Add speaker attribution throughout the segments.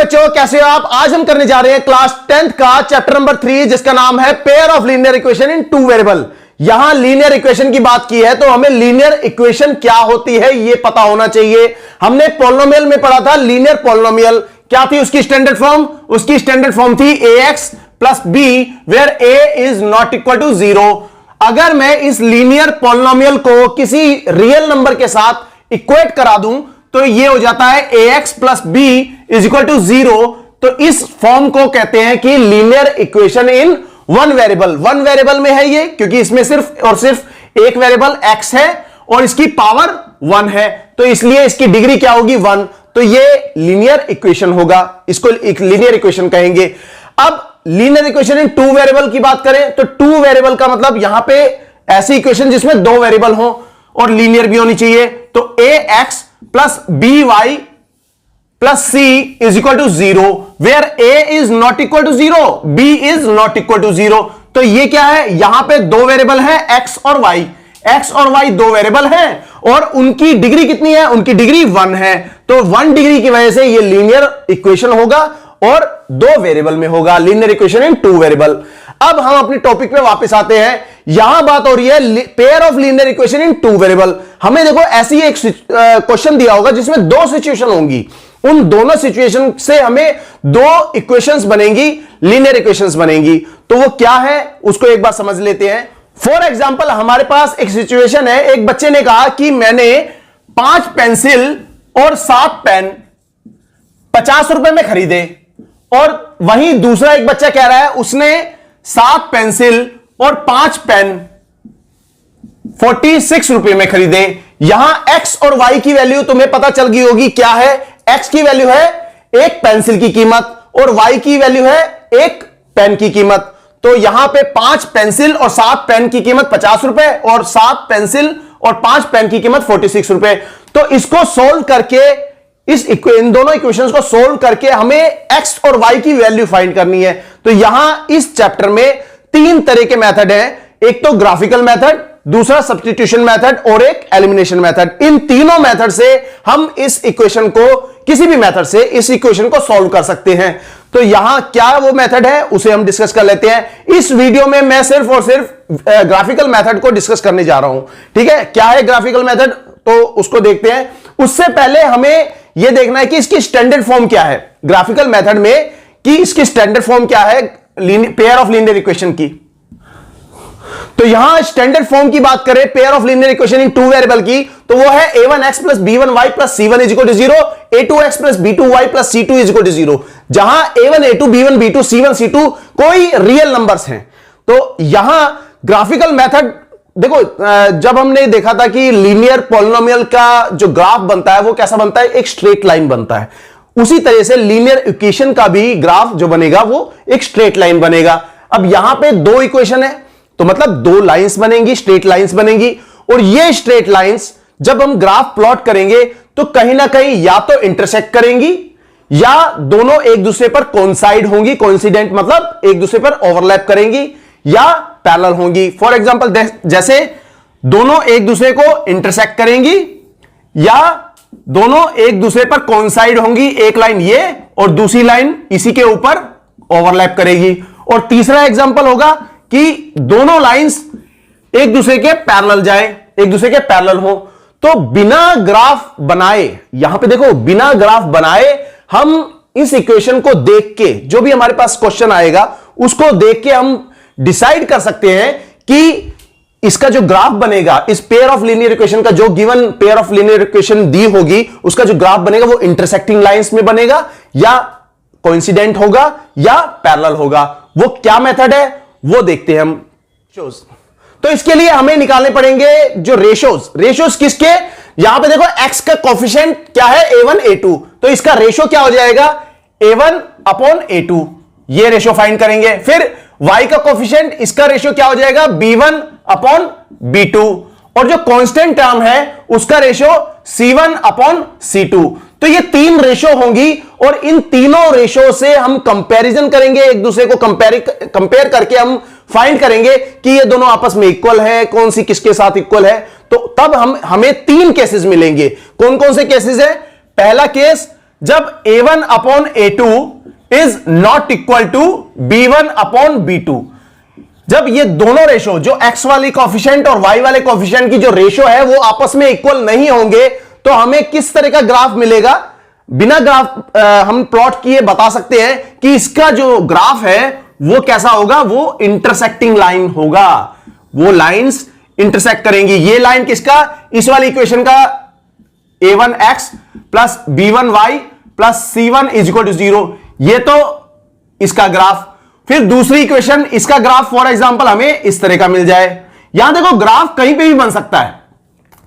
Speaker 1: बच्चों, कैसे हो आप। आज हम करने जा रहे हैं क्लास 10th का चैप्टर नंबर 3 जिसका नाम है pair of linear equation in two variable. यहां लीनियर इक्वेशन की बात की है तो हमें लीनियर इक्वेशन क्या होती है यह पता होना चाहिए। हमने पॉलिनोमियल में पढ़ा था लीनियर पॉलिनोमियल, क्या थी उसकी स्टैंडर्ड फॉर्म? उसकी स्टैंडर्ड फॉर्म थी ax plus b where a is not equal to 0। अगर मैं इस लीनियर पॉलिनोमियल को किसी रियल नंबर के साथ इक्वेट करा दूं तो यह हो जाता है ax plus b is equal to 0। तो इस फॉर्म को कहते हैं कि linear equation in one variable. One variable में है ये, क्योंकि इसमें सिर्फ और सिर्फ एक वेरिएबल x है और इसकी पावर 1 है, तो इसलिए इसकी डिग्री क्या होगी? 1। तो ये लीनियर इक्वेशन होगा, इसको एक लीनियर इक्वेशन कहेंगे। अब linear equation in two variable की बात करें तो टू वेरिएबल का मतलब यहां पे ऐसी इक्वेशन जिसमें दो वेरिएबल हो और लीनियर भी होनी चाहिए। तो ax plus by plus c is equal to 0 where a is not equal to 0, b is not equal to 0। तो ये क्या है? यहां पे दो वेरिएबल है x और y, x और y दो वेरिएबल हैं और उनकी डिग्री कितनी है? उनकी डिग्री 1 है। तो 1 डिग्री की वजह से ये लीनियर इक्वेशन होगा और दो वेरिएबल में होगा, linear equation in two variable. अब हम अपने टॉपिक पे वापस आते हैं। यहां बात हो रही है pair of linear equation in two variable. हमें देखो ऐसी एक क्वेश्चन दिया होगा जिसमें दो सिचुएशन होंगी, उन दोनों सिचुएशन से हमें दो इक्वेशंस बनेंगी, लीनियर इक्वेशंस बनेंगी। तो वो क्या है उसको एक बार समझ लेते हैं। फॉर एग्जांपल हमारे पास एक सिचुएशन है, एक बच्चे ने कहा कि मैंने 5 पेंसिल और 7 पेन 50 रुपए में खरीदे, और वहीं दूसरा एक बच्चा कह रहा है उसने 7 पेंसिल और 5 पेन 46 रुपए में खरीदे। यहां x और y की वैल्यू तुम्हें पता चल गई होगी, क्या है? x की वैल्यू है एक पेंसिल की कीमत और y की वैल्यू है एक पेन की कीमत। तो यहां पे 5 पेंसिल और 7 पेन की कीमत 50 रुपए और 7 पेंसिल और 5 पेन की कीमत 46 रुपए। तो इसको सोल्व करके इन दोनों इक्वेशंस को सोल्व करके हमें x और y की वैल्यू फाइंड करनी है। तो यहां इस चैप्टर में 3 तरह के मेथड हैं, एक तो ग्राफिकल मेथड, दूसरा सब्स्टिट्यूशन मेथड और एक एलिमिनेशन मेथड। इन तीनों मेथड से हम इस इक्वेशन को, किसी भी मेथड से इस इक्वेशन को सॉल्व कर सकते हैं। तो यहां क्या वो मेथड है उसे हम डिस्कस कर लेते हैं। इस वीडियो में मैं सिर्फ और सिर्फ ग्राफिकल मेथड को डिस्कस करने जा रहा हूं, ठीक है? क्या है ग्राफिकल मेथड तो उसको देखते हैं। उससे पहले हमें यह देखना है कि इसकी स्टैंडर्ड फॉर्म क्या है ग्राफिकल मेथड में, कि इसकी स्टैंडर्ड फॉर्म क्या है पेयर ऑफ लीनियर इक्वेशन की। तो यहां स्टैंडर्ड फॉर्म की बात करें pair of linear equation in two variable की, तो वो है a1x plus b1y plus c1 is equal to 0, a2x plus b2y plus c2 is equal to 0। जहां a1 a2 b1 b2 c1 c2 कोई real numbers हैं। तो यहां graphical method देखो, जब हमने देखा था कि लीनियर पॉलिनोमियल का जो ग्राफ बनता है वो कैसा बनता है? एक स्ट्रेट लाइन बनता है। उसी तरह से लीनियर इक्वेशन का भी ग्राफ जो बनेगा वो एक स्ट्रेट लाइन बनेगा। अब यहां पे दो इक्वेशन है तो मतलब दो लाइंस बनेंगी, स्ट्रेट लाइंस बनेंगी, और ये स्ट्रेट लाइंस जब हम ग्राफ प्लॉट करेंगे तो कहीं ना कहीं या तो इंटरसेक्ट करेंगी या दोनों एक दूसरे पर कोइंसाइड होंगी। कोइंसिडेंट मतलब एक दूसरे पर ओवरलैप करेंगी या पैरेलल होंगी। फॉर एग्जांपल जैसे दोनों एक दूसरे को इंटरसेक्ट करेंगी या दोनों एक दूसरे पर कोइंसाइड होंगी, एक लाइन ये और दूसरी लाइन इसी के ऊपर ओवरलैप करेगी। और तीसरा एग्जांपल होगा कि दोनों लाइंस एक दूसरे के पैरेलल जाए, एक दूसरे के पैरेलल हो। तो बिना ग्राफ बनाए, यहां पे देखो, बिना ग्राफ बनाए हम इस इक्वेशन को देख के, जो भी हमारे पास क्वेश्चन आएगा उसको देख के हम डिसाइड कर सकते हैं कि इसका जो ग्राफ बनेगा, इस पेयर ऑफ लीनियर इक्वेशन का जो given pair of linear equation दी होगी उसका जो ग्राफ बनेगा वो इंटरसेक्टिंग लाइंस में बनेगा या कोइंसिडेंट होगा या पैरेलल होगा। वो क्या मेथड है वो देखते हैं हम। तो इसके लिए हमें निकालने पड़ेंगे जो रेशोज किसके? यहां पे देखो x का कोफिशिएंट क्या है? a1 a2, तो इसका रेशो क्या हो जाएगा? a1 अपॉन a2, ये रेशो फाइंड करेंगे। फिर y का कोफिशिएंट, इसका रेशो क्या हो जाएगा? b1 अपॉन b2, और जो कांस्टेंट टर्म है उसका रेशो c1 अपॉन c2। तो ये 3 रेशो होंगी और इन तीनों रेशो से हम कंपैरिजन करेंगे, एक दूसरे को कंपेयर करके हम फाइंड करेंगे कि ये दोनों आपस में इक्वल है, कौन सी किसके साथ इक्वल है। तो तब हमें 3 केसेस मिलेंगे। कौन कौन से केसेस है? पहला केस जब a1 upon a2 is not equal to b1 upon b2। जब ये दोनों रेशो, जो x वाली कोफिशिएंट और y वाले कोफिशिएंट की जो रेशो है वो आपस में इक्वल नहीं होंगे, तो हमें किस तरह का ग्राफ मिलेगा? बिना ग्राफ हम प्लॉट किए बता सकते हैं कि इसका जो ग्राफ है वो कैसा होगा, वो इंटरसेक्टिंग लाइन होगा। वो लाइंस इंटरसेक्ट करेंगी। ये लाइन किसका? इस वाली इक्वेशन का a1x plus b1y plus c1 is equal to 0। ये तो इसका ग्राफ। फिर दूसरी इक्वेशन, इसका ग्राफ फॉर एग्जांपल हमें इस तरह का मिल जाए। यहां देखो ग्राफ कहीं पे भी बन सकता है।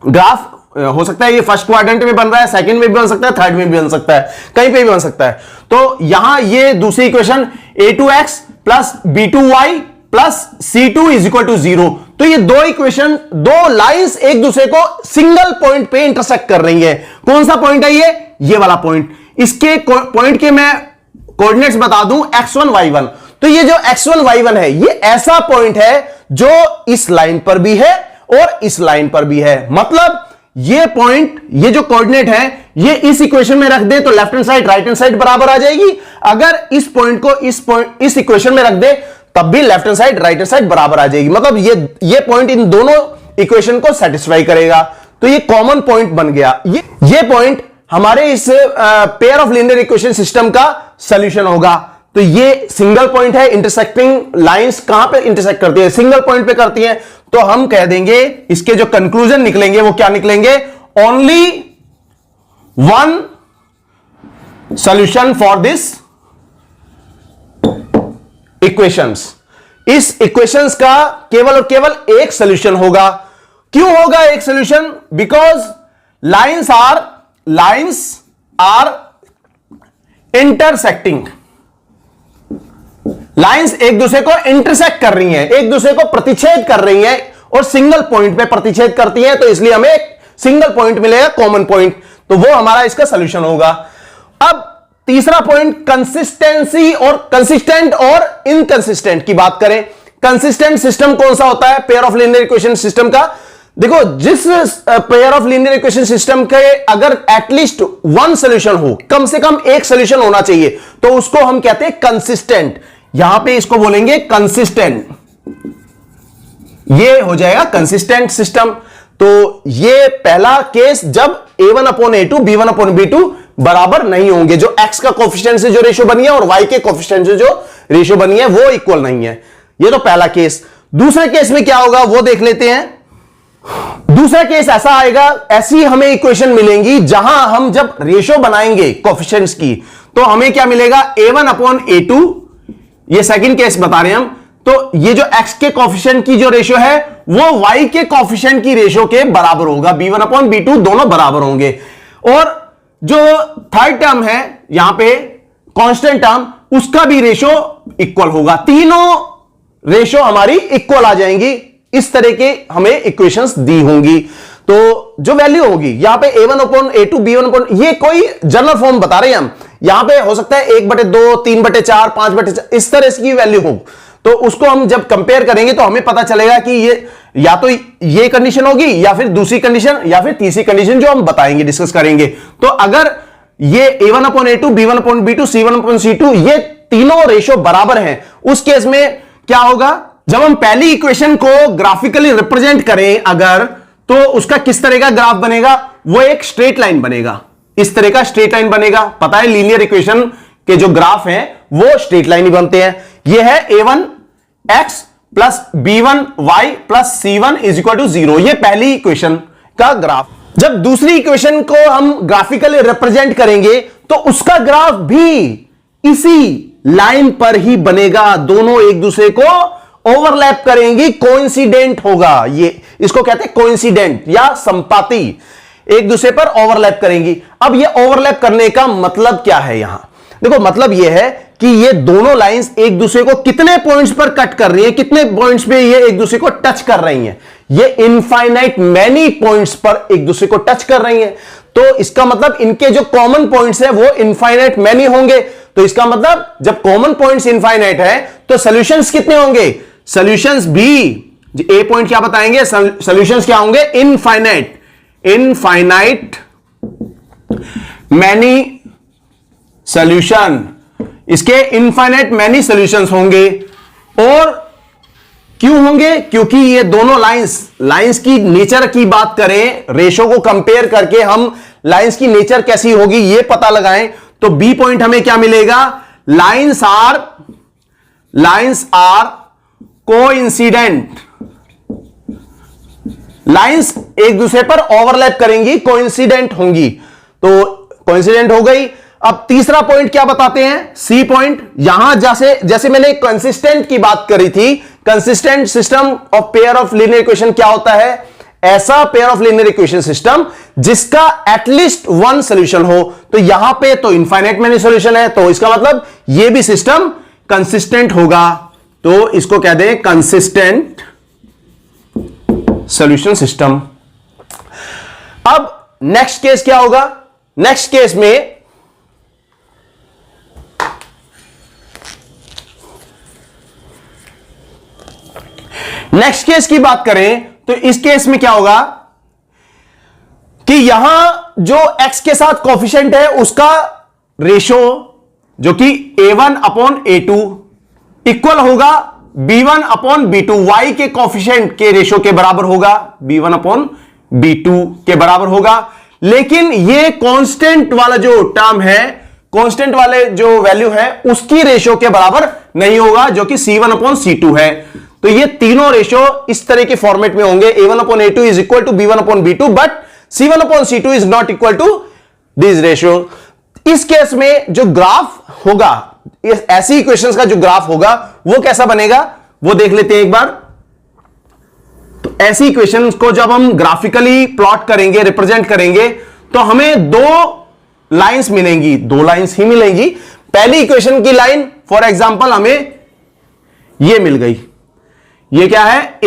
Speaker 1: ग्राफ हो सकता है ये फर्स्ट क्वाड्रेंट में बन रहा है, सेकंड में भी बन सकता है, थर्ड में भी बन सकता है, कहीं पे भी बन सकता है। तो यहां ये दूसरी equation a2x plus b2y plus c2 is equal to 0। तो ये दो इक्वेशन, दो लाइंस एक दूसरे को सिंगल पॉइंट पे इंटरसेक्ट कर रही है। कौन सा पॉइंट है ये वाला पॉइंट। इसके पॉइंट के मैं कोऑर्डिनेट्स बता दूं x1 y1। तो ये जो x1 y1 है ये ऐसा पॉइंट है जो इस लाइन पर भी है और इस लाइन पर भी है। मतलब ये पॉइंट, ये जो कोऑर्डिनेट है, ये इस इक्वेशन में रख दे तो left hand side right hand side बराबर आ जाएगी। अगर इस पॉइंट को इस इक्वेशन में रख दे तब भी left hand side right hand side बराबर आ जाएगी। मतलब ये पॉइंट इन दोनों इक्वेशन को सेटिस्फाई करेगा। तो ये कॉमन पॉइंट बन गया। ये पॉइंट हमारे इस pair of linear equation system का सॉल्यूशन होगा। तो ये सिंगल पॉइंट है। इंटरसेक्टिंग लाइंस कहां पे इंटरसेक्ट करती है? सिंगल पॉइंट पे करती हैं। तो हम कह देंगे इसके जो कंक्लूजन निकलेंगे वो क्या निकलेंगे? Only one solution for this equations. इस इक्वेशंस का केवल और केवल एक सॉल्यूशन होगा। क्यों होगा एक solution? Because lines are intersecting. Lines एक दूसरे को इंटरसेक्ट कर रही हैं, एक दूसरे को प्रतिच्छेद कर रही हैं और सिंगल पॉइंट पे प्रतिच्छेद करती हैं। तो इसलिए हमें एक सिंगल पॉइंट मिलेगा, कॉमन पॉइंट। तो वो हमारा इसका सॉल्यूशन होगा। अब तीसरा पॉइंट कंसिस्टेंसी और कंसिस्टेंट और इनकंसिस्टेंट की बात करें। कंसिस्टेंट सिस्टम कौन सा होता है pair of linear equation system का? देखो, जिस pair of linear equation system के अगर एटलीस्ट वन सॉल्यूशन हो, कम से कम एक सॉल्यूशन होना चाहिए, तो उसको हम कहते हैं कंसिस्टेंट। यहां पे इसको बोलेंगे कंसिस्टेंट। ये हो जाएगा कंसिस्टेंट सिस्टम। तो ये पहला केस जब a1 upon a2 b1 upon b2 बराबर नहीं होंगे। जो x का कोफिशिएंट से जो रेशियो बनी है और y के कोफिशिएंट से जो रेशियो बनी है वो इक्वल नहीं है। ये तो पहला केस। दूसरे केस में क्या होगा वो देख लेते हैं। दूसरा केस ऐसा आएगा, ऐसी हमें इक्वेशन मिलेंगी जहां हम जब रेशियो बनाएंगे कोफिशिएंट्स की तो हमें क्या मिलेगा? a1 upon a2। ये सेकंड केस बता रहे हैं हम। तो ये जो x के कोफिशिएंट की जो रेशियो है वो y के कोफिशिएंट की रेशियो के बराबर होगा। b1 अपॉन b2 दोनों बराबर होंगे। और जो थर्ड टर्म है यहां पे कांस्टेंट टर्म, उसका भी रेशियो इक्वल होगा। तीनों रेशियो हमारी इक्वल आ जाएंगी। इस तरह के हमें इक्वेशंस दी होंगी। तो जो वैल्यू होगी यहां पे a1 upon a2 b1 upon, ये कोई जनरल फॉर्म बता रहे हैं हम। यहां पे हो सकता है 1/2 3/4 5/4 इस तरह की वैल्यू हो। तो उसको हम जब कंपेयर करेंगे तो हमें पता चलेगा कि ये या तो ये कंडीशन होगी या फिर दूसरी कंडीशन या फिर तीसरी कंडीशन जो हम बताएंगे, डिस्कस करेंगे। तो अगर ये a1 upon a2 b1 upon b2 c1 upon c2 ये तीनों रेशियो बराबर हैं, उस केस में क्या होगा? जब हम पहली इक्वेशन को ग्राफिकली रिप्रेजेंट करें अगर, तो उसका किस तरह का ग्राफ बनेगा? वो एक स्ट्रेट लाइन बनेगा। इस तरह का स्ट्रेट लाइन बनेगा। पता है लीनियर इक्वेशन के जो ग्राफ हैं वो स्ट्रेट लाइन ही बनते हैं। ये है a1 x plus b1 y plus c1 is equal to 0। ये पहली इक्वेशन का ग्राफ। जब दूसरी इक्वेशन को हम ग्राफिकली रिप्रेजेंट करेंगे तो उसका ग्राफ भी इसी लाइन पर ही बनेगा। दोनों एक दूसरे को ओवरलैप करेंगी, कोइंसिडेंट होगा। ये इसको कहते हैं कोइंसिडेंट या संपाती, एक दूसरे पर ओवरलैप करेंगी। अब ये ओवरलैप करने का मतलब क्या है? यहां देखो, मतलब यह है कि ये दोनों लाइंस एक दूसरे को कितने पॉइंट्स पर कट कर रही है, कितने पॉइंट्स पे ये एक दूसरे को टच कर रही हैं। ये इनफाइनाइट मैनी पॉइंट्स पर एक दूसरे को टच कर रही हैं। तो इसका मतलब इनके जो कॉमन पॉइंट्स है वो इनफाइनाइट मैनी होंगे। तो इसका मतलब जब कॉमन पॉइंट्स इनफाइनाइट है तो सॉल्यूशंस कितने होंगे? सॉल्यूशंस भी, ए पॉइंट क्या बताएंगे? सॉल्यूशंस क्या होंगे? इनफाइनाइट मैनी सॉल्यूशन, इसके इनफाइनाइट मैनी सॉल्यूशंस होंगे। और क्यों होंगे? क्योंकि ये दोनों लाइंस की नेचर की बात करें, रेशो को कंपेयर करके हम लाइंस की नेचर कैसी होगी ये पता लगाएं, तो बी पॉइंट हमें क्या मिलेगा? लाइंस आर कोइंसिडेंट, लाइंस एक दूसरे पर ओवरलैप करेंगी, कोइंसिडेंट होंगी, तो कोइंसिडेंट हो गई। अब तीसरा पॉइंट क्या बताते हैं? C point. यहां जैसे मैंने कंसिस्टेंट की बात करी थी, consistent system of pair of linear equation क्या होता है? ऐसा pair of linear equation system जिसका एटलीस्ट वन सॉल्यूशन हो। तो यहां पे तो इनफाइनाइट मैनी सॉल्यूशन है, तो इसका मतलब यह भी सिस्टम कंसिस्टेंट होगा, तो इसको कह दें कंसिस्टेंट सॉल्यूशन सिस्टम। अब नेक्स्ट केस क्या होगा? नेक्स्ट केस में नेक्स्ट केस की बात करें तो इस केस में क्या होगा कि यहां जो x के साथ कोफिशिएंट है उसका रेशो जो कि a1 अपॉन a2 इक्वल होगा b1 अपॉन b2, y के कोफिशिएंट के रेशो के बराबर होगा, b1 अपॉन b2 के बराबर होगा। लेकिन ये कांस्टेंट वाला जो टर्म है, कांस्टेंट वाले जो वैल्यू है उसकी रेशो के बराबर नहीं होगा, जो कि c1 अपॉन c2 है। तो ये तीनों रेशो इस तरह के फॉर्मेट में होंगे, a1 upon a2 is equal to b1 upon b2, but c1 upon c2 is not equal to this ratio. इस केस में जो ग्राफ होगा, ऐसी इक्वेशंस का जो ग्राफ होगा वो कैसा बनेगा वो देख लेते हैं एक बार। तो ऐसी इक्वेशंस को जब हम ग्राफिकली प्लॉट करेंगे, रिप्रेजेंट करेंगे, तो हमें दो लाइंस मिलेंगी, दो लाइंस ही मिलेंगी। पहली इक्वेशन की लाइन फॉर एग्जांपल हमें ये मिल गई, ये क्या है?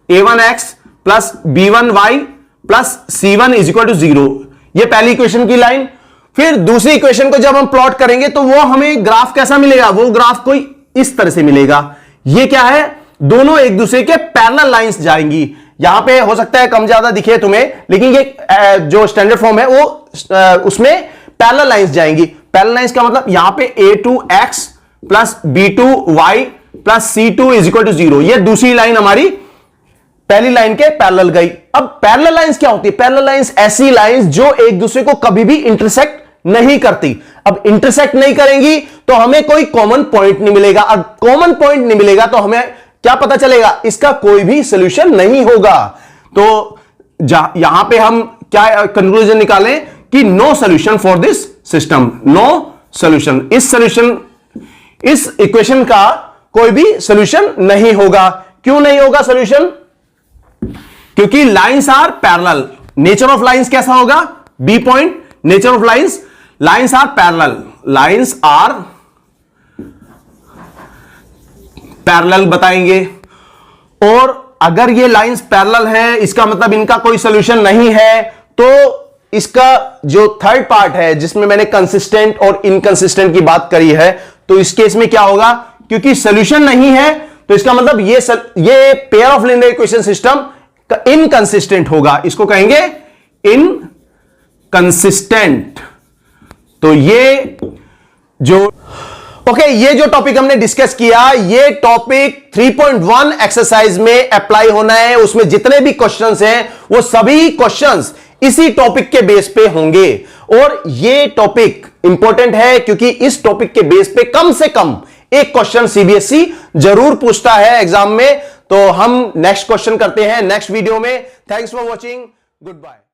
Speaker 1: a1x plus b1y plus c1 is equal to 0, ये पहली इक्वेशन की लाइन। फिर दूसरी इक्वेशन को जब हम प्लॉट करेंगे तो वो हमें ग्राफ कैसा मिलेगा? वो ग्राफ कोई इस तरह से मिलेगा। ये क्या है? दोनों एक दूसरे के पैरेलल लाइंस जाएंगी। यहां पे हो सकता है कम ज्यादा दिखे तुम्हें, लेकिन ये जो स्टैंडर्ड फॉर्म है वो उसमें पैरेलल लाइंस जाएंगी। पैरेलल लाइंस का मतलब यहां पे a2x plus b2y plus c2 is equal to 0, ये दूसरी लाइन हमारी पहली लाइन के पैरेलल गई। अब पैरेलल लाइंस क्या होती है? पैरेलल लाइंस ऐसी लाइंस जो एक दूसरे को कभी भी इंटरसेक्ट नहीं करती। अब इंटरसेक्ट नहीं करेंगी तो हमें कोई कॉमन पॉइंट नहीं मिलेगा। अब कॉमन पॉइंट नहीं मिलेगा तो हमें क्या पता चलेगा? इसका कोई भी सॉल्यूशन नहीं होगा। तो यहां पे हम क्या कंक्लूजन निकालें कि no solution for this system, no solution. इस इक्वेशन का कोई भी सॉल्यूशन नहीं होगा। क्यों नहीं होगा सॉल्यूशन? क्योंकि lines are parallel. Nature of lines कैसा होगा? B point, nature of lines are parallel, lines are parallel बताएंगे। और अगर ये लाइंस पैरेलल है, इसका मतलब इनका कोई सॉल्यूशन नहीं है, तो इसका जो थर्ड पार्ट है जिसमें मैंने कंसिस्टेंट और इनकंसिस्टेंट की बात करी है, तो इस केस में क्या होगा? क्योंकि सॉल्यूशन नहीं है तो इसका मतलब ये pair of linear equation system का इनकंसिस्टेंट होगा, इसको कहेंगे इनकंसिस्टेंट। तो ये जो टॉपिक हमने डिस्कस किया, ये टॉपिक 3.1 एक्सरसाइज में अप्लाई होना है। उसमें जितने भी क्वेश्चंस हैं वो सभी क्वेश्चंस इसी टॉपिक के बेस पे होंगे। और ये टॉपिक इंपॉर्टेंट है क्योंकि इस टॉपिक के बेस पे कम से कम एक क्वेश्चन सीबीएसई जरूर पूछता है एग्जाम में। तो हम नेक्स्ट क्वेश्चन करते हैं नेक्स्ट वीडियो में। Thanks for watching, good bye.